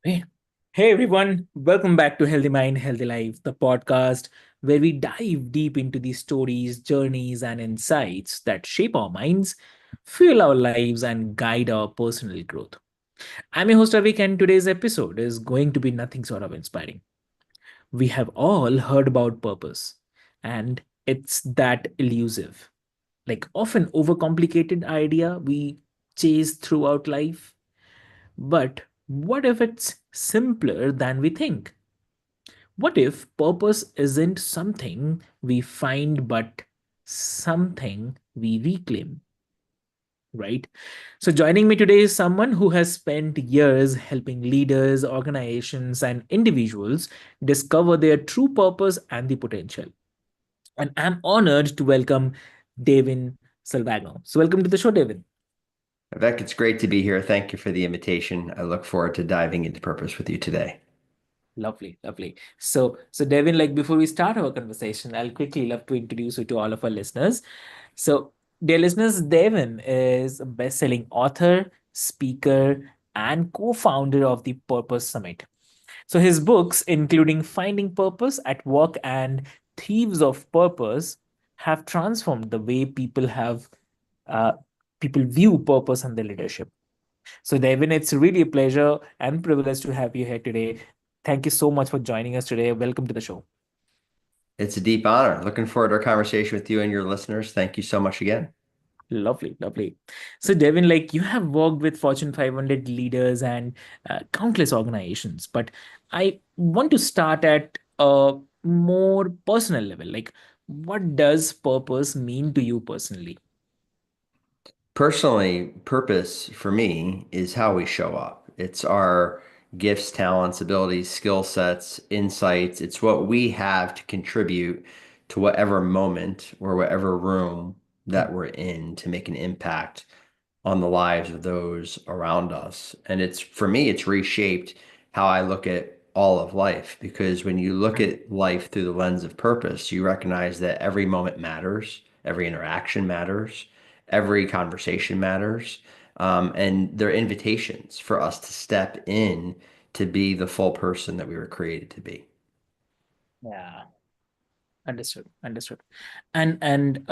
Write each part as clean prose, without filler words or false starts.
Hey, hey everyone, welcome back to Healthy Mind, Healthy Life, the podcast where we dive deep into the stories, journeys, and insights that shape our minds, fuel our lives, and guide our personal growth. I'm your host Avik, and today's episode is going to be nothing sort of inspiring. We have all heard about purpose, and it's that elusive, like often overcomplicated idea we chase throughout life. But what if it's simpler than we think? What if purpose isn't something we find but something we reclaim, right? So, joining me today is someone who has spent years helping leaders, organizations, and individuals discover their true purpose and the potential. And I'm honored to welcome Davin Salvagno. So, welcome to the show, Davin. Avik, it's great to be here. Thank you for the invitation. I look forward to diving into purpose with you today. Lovely, lovely. So Devin, like before we start our conversation, I'll quickly love to introduce you to all of our listeners. So, dear listeners, Devin is a best-selling author, speaker, and co-founder of the Purpose Summit. So his books, including Finding Purpose at Work and Thieves of Purpose, have transformed the way uh, people view purpose and their leadership. So, Devin, it's really a pleasure and privilege to have you here today. Thank you so much for joining us today. Welcome to the show. It's a deep honor. Looking forward to our conversation with you and your listeners. Thank you so much again. Lovely, lovely. So, Devin, like you have worked with Fortune 500 leaders and countless organizations, but I want to start at a more personal level. Like, what does purpose mean to you personally? Personally, purpose for me is how we show up. It's our gifts, talents, abilities, skill sets, insights. It's what we have to contribute to whatever moment or whatever room Mm, that we're in to make an impact on the lives of those around us. And it's for me, it's reshaped how I look at all of life because when you look mm, at life through the lens of purpose, you recognize that every moment matters, every interaction matters, every conversation matters. And they're invitations for us to step in to be the full person that we were created to be. yeah, understood, understood. And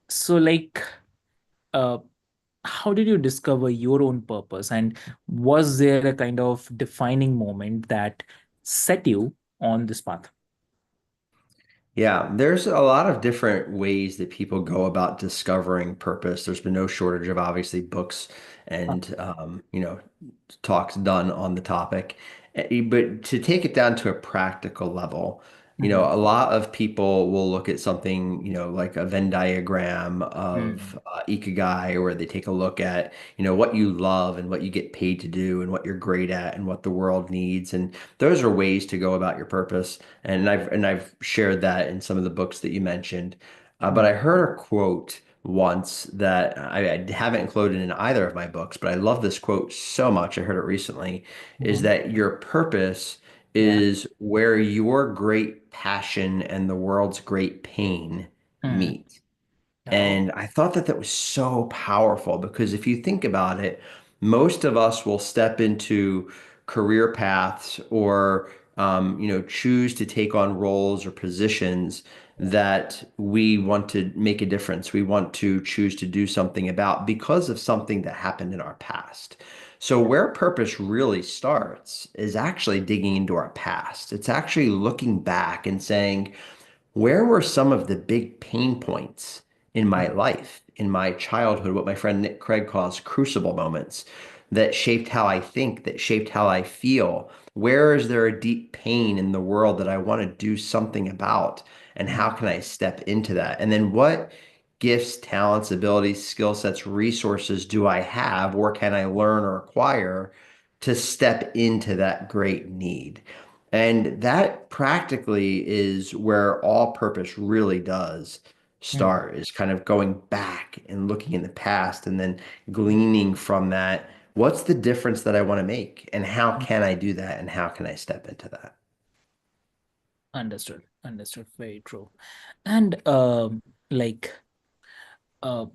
so like uh how did you discover your own purpose, and was there a kind of defining moment that set you on this path? Yeah, there's a lot of different ways that people go about discovering purpose. There's been no shortage of obviously books Uh, and talks done on the topic. But to take it down to a practical level, mhm, a lot of people will look at something, like a Venn diagram of mm, Ikigai, where they take a look at, what you love and what you get paid to do and what you're great at and what the world needs. And those are ways to go about your purpose. And I've shared that in some of the books that you mentioned. But I mm, heard a quote once that I haven't included in either of my books, but I love this quote so much. I heard it recently, is mhm. that your purpose Yeah. is where your great passion and the world's great pain Mm. meet. Oh. And I thought that that was so powerful because if you think about it, most of us will step into career paths or choose to take on roles or positions Yeah. that we want to make a difference. We want to choose to do something about because of something that happened in our past. So where purpose really starts is actually digging into our past. It's actually looking back and saying, where were some of the big pain points in my Mm, life, in my childhood, what my friend Nick Craig calls crucible moments that shaped how I think, that shaped how I feel? Where is there a deep pain in the world that I want to do something about? And how mm, can I step into that? And then what gifts, talents, abilities, skill sets, resources do I have, or can I learn or acquire to step into that great need? And that practically is where all purpose really does mm, start, is kind of going back and looking in the past and then gleaning from that. What's the difference that I want to make? And how mm. can I do that? And how can I step into that? Understood. Understood. Very true. And like uh,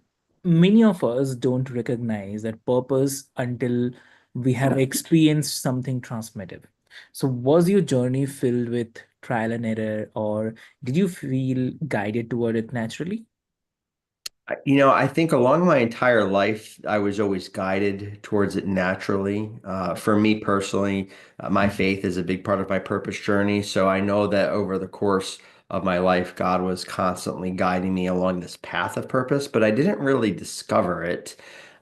many of us don't recognize that purpose until we have experienced something transformative. So, was your journey filled with trial and error, or did you feel guided toward it naturally? I think along my entire life, I was always guided towards it naturally. For me personally, my faith is a big part of my purpose journey. So I know that over the course of my life, God was constantly guiding me along this path of purpose, but I didn't really discover it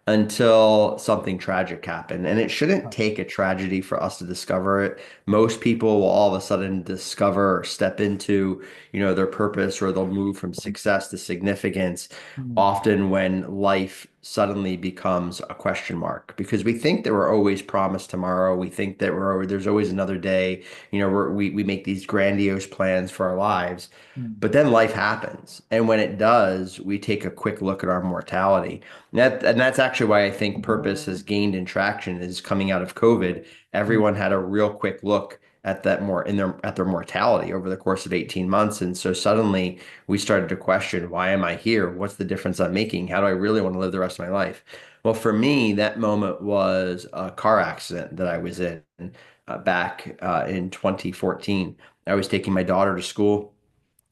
until something tragic happened. And it shouldn't take a tragedy for us to discover it. Most people will all of a sudden discover or step into, their purpose, or they'll move from success to significance Mm, often when life suddenly becomes a question mark, because we think that we're always promised tomorrow. We think that there's always another day. We make these grandiose plans for our lives, mm, but then life happens. And when it does, we take a quick look at our mortality. And that's actually why I think purpose has gained in traction is coming out of COVID. mm, Everyone had a real quick look at that more in their at their mortality over the course of 18 months. And so suddenly we started to question, why am I here? What's the difference I'm making? How do I really want to live the rest of my life? Well, for me, that moment was a car accident that I was in back in 2014. I was taking my daughter to school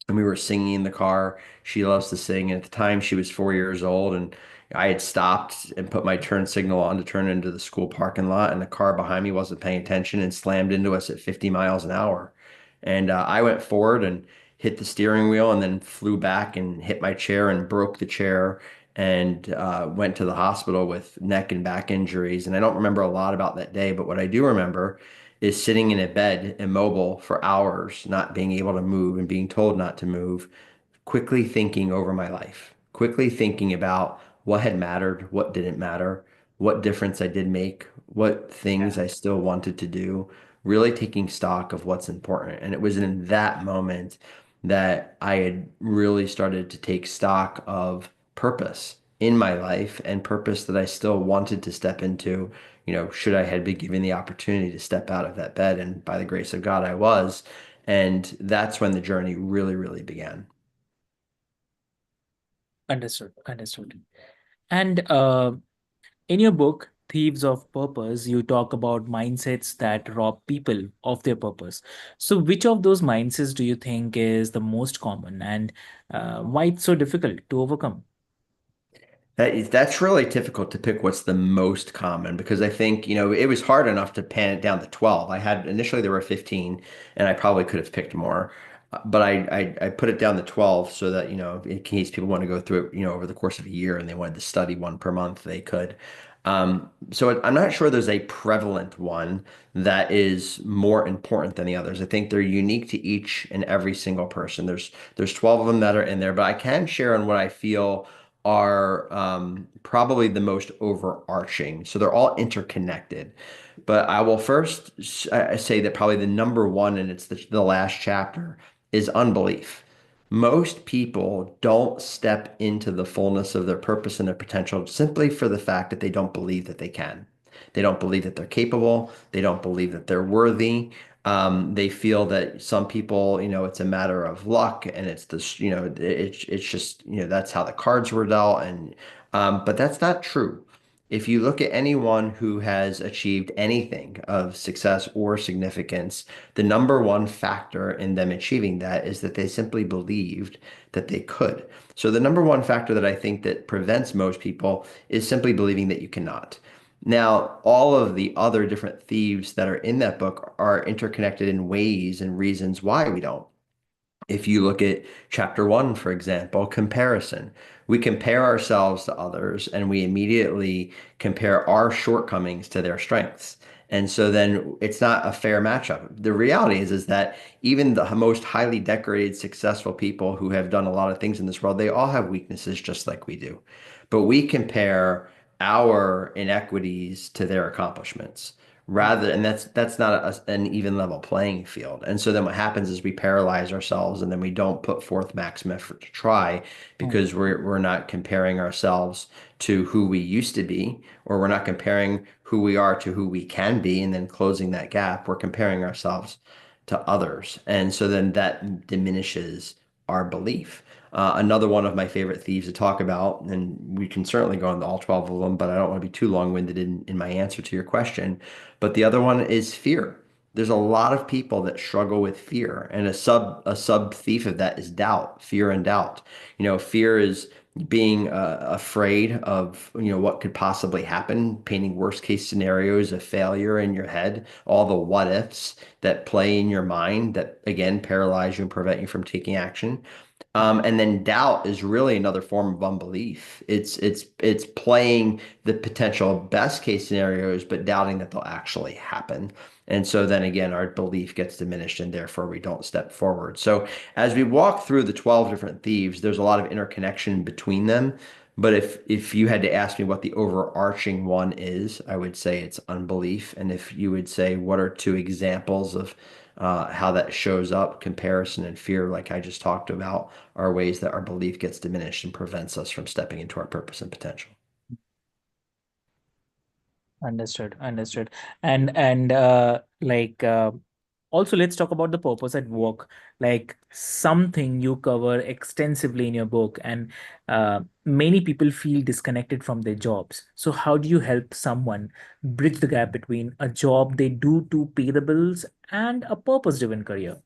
and we were singing in the car. She loves to sing. And at the time, she was 4 years old. And I had stopped and put my turn signal on to turn into the school parking lot. And the car behind me wasn't paying attention and slammed into us at 50 miles an hour. And I went forward and hit the steering wheel and then flew back and hit my chair and broke the chair and went to the hospital with neck and back injuries. And I don't remember a lot about that day, but what I do remember is sitting in a bed immobile for hours, not being able to move and being told not to move, quickly thinking over my life, quickly thinking about what had mattered, what didn't matter, what difference I did make, what things I still wanted to do, really taking stock of what's important. And it was in that moment that I had really started to take stock of purpose in my life and purpose that I still wanted to step into, should I had been given the opportunity to step out of that bed. And by the grace of God, I was. And that's when the journey really, really began. understood. Understood. And in your book, Thieves of Purpose, you talk about mindsets that rob people of their purpose. So, which of those mindsets do you think is the most common, and why it's so difficult to overcome? That's really difficult to pick what's the most common, because I think, it was hard enough to pan it down to 12. I had initially there were 15 and I probably could have picked more. But I put it down to 12 so that, in case people want to go through it, over the course of a year and they wanted to study one per month, they could. So I'm not sure there's a prevalent one that is more important than the others. I think they're unique to each and every single person. There's 12 of them that are in there, but I can share on what I feel are probably the most overarching. So they're all interconnected. But I will first say that probably the number one, and it's the last chapter, is unbelief. Most people don't step into the fullness of their purpose and their potential simply for the fact that they don't believe that they can. They don't believe that they're capable. They don't believe that they're worthy. They feel that some people, it's a matter of luck and it's this, it's just, that's how the cards were dealt. But that's not true. If you look at anyone who has achieved anything of success or significance, the number one factor in them achieving that is that they simply believed that they could. So the number one factor that I think that prevents most people is simply believing that you cannot. Now, all of the other different thieves that are in that book are interconnected in ways and reasons why we don't. If you look at chapter one, for example, comparison, we compare ourselves to others and we immediately compare our shortcomings to their strengths. And so then it's not a fair matchup. The reality is that even the most highly decorated, successful people who have done a lot of things in this world, they all have weaknesses just like we do. But we compare our inequities to their accomplishments rather, and that's not an even level playing field. And so then what happens is we paralyze ourselves and then we don't put forth maximum effort to try Mm, because we're not comparing ourselves to who we used to be, or we're not comparing who we are to who we can be and then closing that gap. We're comparing ourselves to others. And so then that diminishes our belief. Another one of my favorite thieves to talk about, and we can certainly go into all 12 of them, but I don't want to be too long-winded in my answer to your question. But the other one is fear. There's a lot of people that struggle with fear, and a sub thief of that is doubt, fear and doubt. Fear is being afraid of what could possibly happen, painting worst case scenarios of failure in your head, all the what ifs that play in your mind that again paralyze you and prevent you from taking action. And then doubt is really another form of unbelief. It's playing the potential best case scenarios, but doubting that they'll actually happen. And so then again, our belief gets diminished, and therefore we don't step forward. So as we walk through the 12 different thieves, there's a lot of interconnection between them. But if you had to ask me what the overarching one is, I would say it's unbelief. And if you would say what are two examples of how that shows up, comparison and fear, like I just talked about, are ways that our belief gets diminished and prevents us from stepping into our purpose and potential. Understood, understood. And also let's talk about the purpose at work, like something you cover extensively in your book, and many people feel disconnected from their jobs. So how do you help someone bridge the gap between a job they do to pay the bills and a purpose-driven career?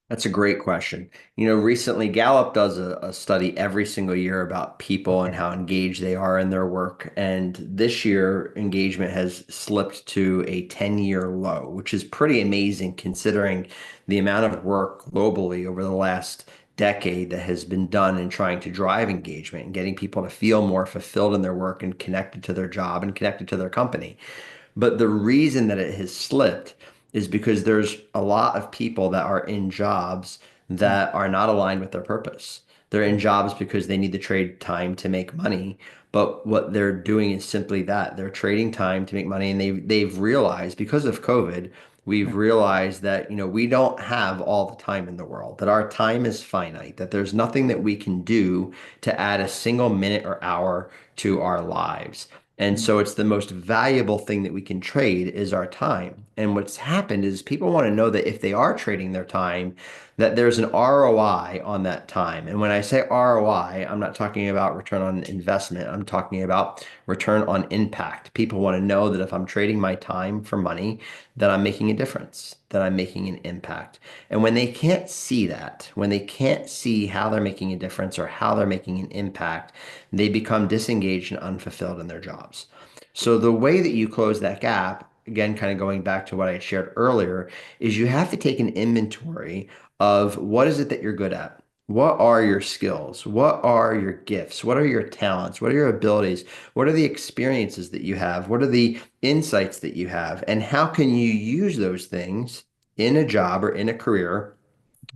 That's a great question. Recently Gallup does a study every single year about people and Okay. how engaged they are in their work. And this year, engagement has slipped to a 10-year low, which is pretty amazing considering the amount of work globally over the last decade that has been done in trying to drive engagement and getting people to feel more fulfilled in their work and connected to their job and connected to their company. But the reason that it has slipped is because there's a lot of people that are in jobs Mm, that are not aligned with their purpose. They're in mm, jobs because they need to trade time to make money. But what they're doing is simply that. They're trading time to make money. And they've realized because of COVID, we've mm, realized that, we don't have all the time in the world, that our time is finite, that there's nothing that we can do to add a single minute or hour to our lives. And mm, so it's the most valuable thing that we can trade is our time. And what's happened is people want to know that if they are trading their time, that there's an ROI on that time. And when I say ROI, I'm not talking about return on investment. I'm talking about return on impact. People want to know that if I'm trading my time for money, that I'm making a difference, that I'm making an impact. And when they can't see that, when they can't see how they're making a difference or how they're making an impact, they become disengaged and unfulfilled in their jobs. So the way that you close that gap, again, kind of going back to what I had shared earlier, is you have to take an inventory of what is it that you're good at? What are your skills? What are your gifts? What are your talents? What are your abilities? What are the experiences that you have? What are the insights that you have? And how can you use those things in a job or in a career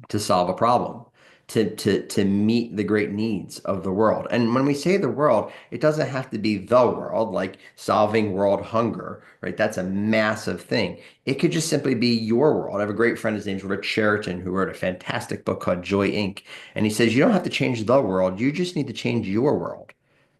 to solve a problem, to meet the great needs of the world. And when we say the world, it doesn't have to be the world, like solving world hunger, right? That's a massive thing. It could just simply be your world. I have a great friend, his name's Rich Sheraton, who wrote a fantastic book called Joy Inc. And he says, you don't have to change the world, you just need to change your world.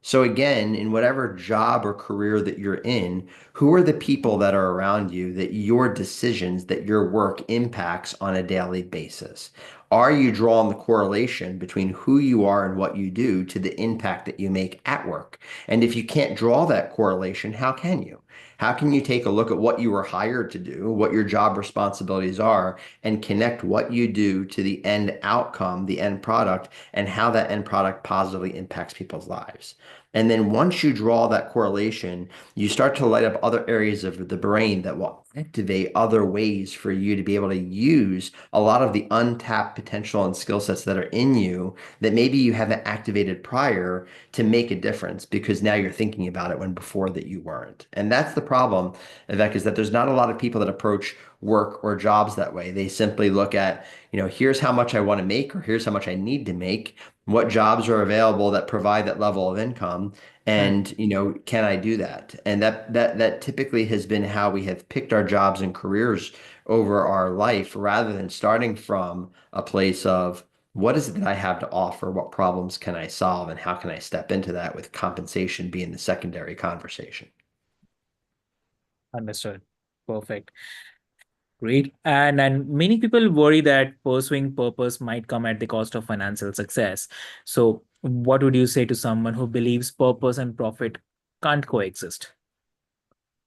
So again, in whatever job or career that you're in, who are the people that are around you that your decisions, that your work impacts on a daily basis? Are you drawing the correlation between who you are and what you do to the impact that you make at work? And if you can't draw that correlation, how can you? How can you take a look at what you were hired to do, what your job responsibilities are, and connect what you do to the end outcome, the end product, and how that end product positively impacts people's lives? And then once you draw that correlation, you start to light up other areas of the brain that will activate other ways for you to be able to use a lot of the untapped potential and skill sets that are in you that maybe you haven't activated prior to make a difference because now you're thinking about it when before that you weren't. And that's the problem, Avik, is that there's not a lot of people that approach work or jobs that way. They simply look at, here's how much I want to make or here's how much I need to make, what jobs are available that provide that level of income, mm. and can I do that? And that typically has been how we have picked our jobs and careers over our life rather than starting from a place of what is it that I have to offer, what problems can I solve, and how can I step into that, with compensation being the secondary conversation. Understood. Perfect. Great. And many people worry that pursuing purpose might come at the cost of financial success. So, what would you say to someone who believes purpose and profit can't coexist?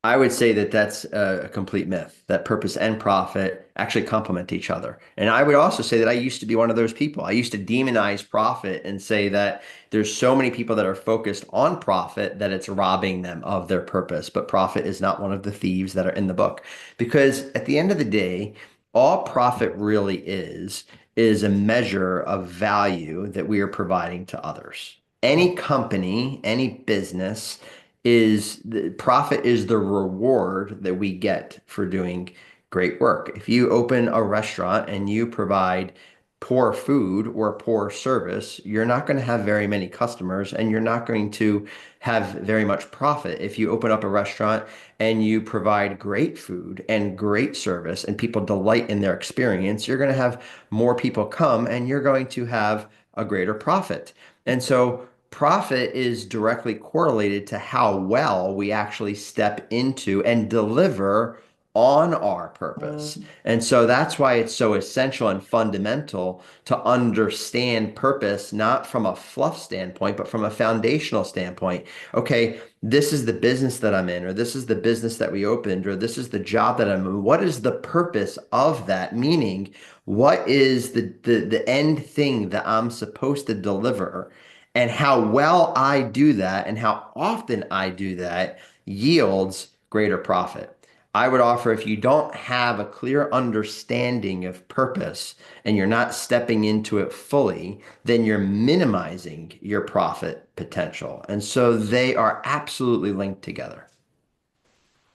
I would say that that's a complete myth, that purpose and profit actually complement each other. And I would also say that I used to be one of those people. I used to demonize profit and say that there's so many people that are focused on profit that it's robbing them of their purpose. But profit is not one of the thieves that are in the book. Because at the end of the day, all profit really is a measure of value that we are providing to others. Any company, any business, is the profit is the reward that we get for doing great work. If you open a restaurant and you provide poor food or poor service, you're not going to have very many customers and you're not going to have very much profit. If you open up a restaurant and you provide great food and great service and people delight in their experience, you're going to have more people come and you're going to have a greater profit. And so profit is directly correlated to how well we actually step into and deliver on our purpose. And so that's why it's so essential and fundamental to understand purpose, not from a fluff standpoint, but from a foundational standpoint. Okay, this is the business that I'm in, or this is the business that we opened, or this is the job that I'm in. What is the purpose of that? Meaning, what is the end thing that I'm supposed to deliver? And how well I do that and how often I do that yields greater profit. I would offer if you don't have a clear understanding of purpose and you're not stepping into it fully, then you're minimizing your profit potential. And so they are absolutely linked together.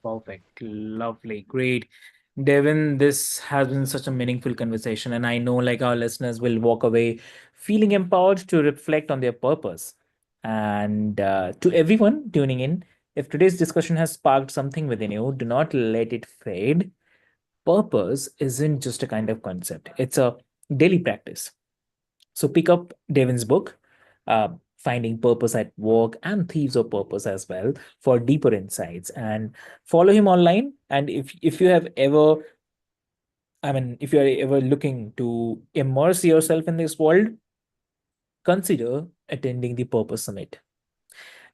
Perfect. Lovely. Great. Devin, this has been such a meaningful conversation, and I know like our listeners will walk away feeling empowered to reflect on their purpose. And to everyone tuning in, if today's discussion has sparked something within you, do not let it fade. Purpose isn't just a kind of concept, it's a daily practice. So pick up Devin's book, uh, Finding Purpose at Work and Thieves of Purpose as well for deeper insights, and follow him online. And if you have ever, I mean, if you are ever looking to immerse yourself in this world, consider attending the Purpose Summit.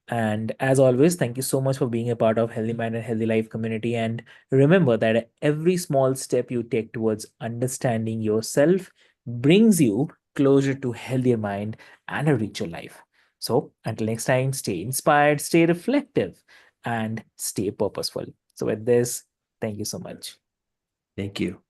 And as always, thank you so much for being a part of Healthy Mind and Healthy Life community. And remember that every small step you take towards understanding yourself brings you closer to healthier mind and a richer life. So until next time, stay inspired, stay reflective, and stay purposeful. So with this, thank you so much. Thank you.